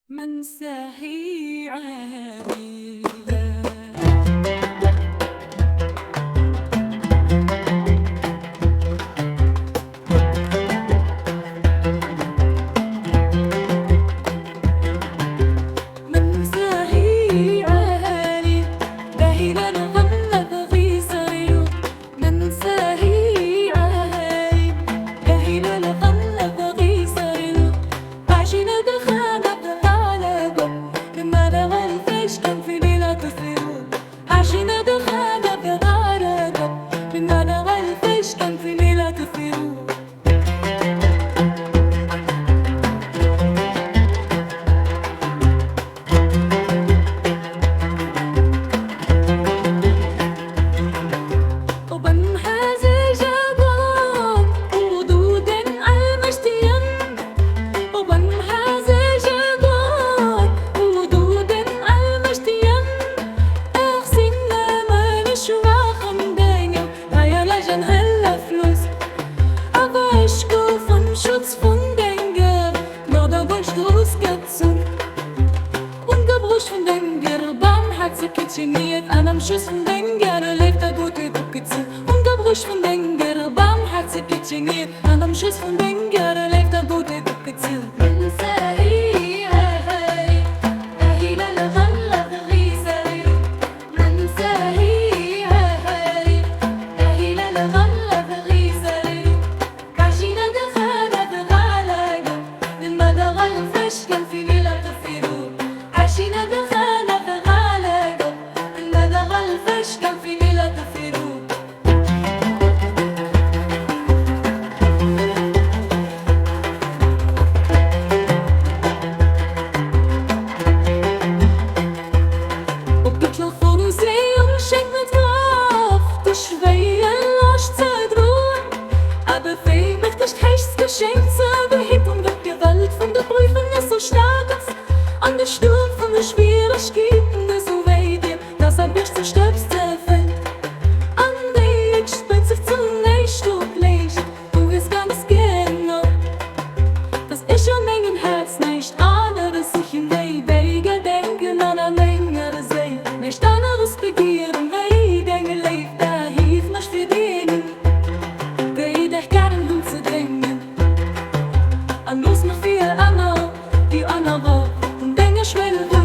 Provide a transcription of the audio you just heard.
من سهي عامله أنا مشوس من دنجر ليفت بوتي بوكتسي ونقبغش من دنجر بامحتسي بيتشينيت أنا مشوس من دنجر ليفت بوتي بوكتسي من ساهي هاي هاي للغلة غيساي من ساهي هاي هاي للغلة غيساي كاشينا دخانة دغالاقة للمدى غلفش كان في ليلة تفيرو عاشينا دخانة دغالاقة الفش كان في ليلة تفيرو وبتطلع خروزي ومشيك متوقف تشوية لاش تدروح aber fei möchtest heißt geschenkt aber hip und wird gewalt von der Prüfung ist so stark an der Sturm von der Schwierigkeiten ist so weit dir dass bist du stirbst an die ich spitz sich zunächst du gleich du ist ganz genau dass ich an meinem Herz nicht ahne dass ich in die Wege denken an eine längere See nicht anderes begehren weil denke lebt da hief nicht für den die dich gerne nur zu drängen an los noch viel Anna die andere und denke ich will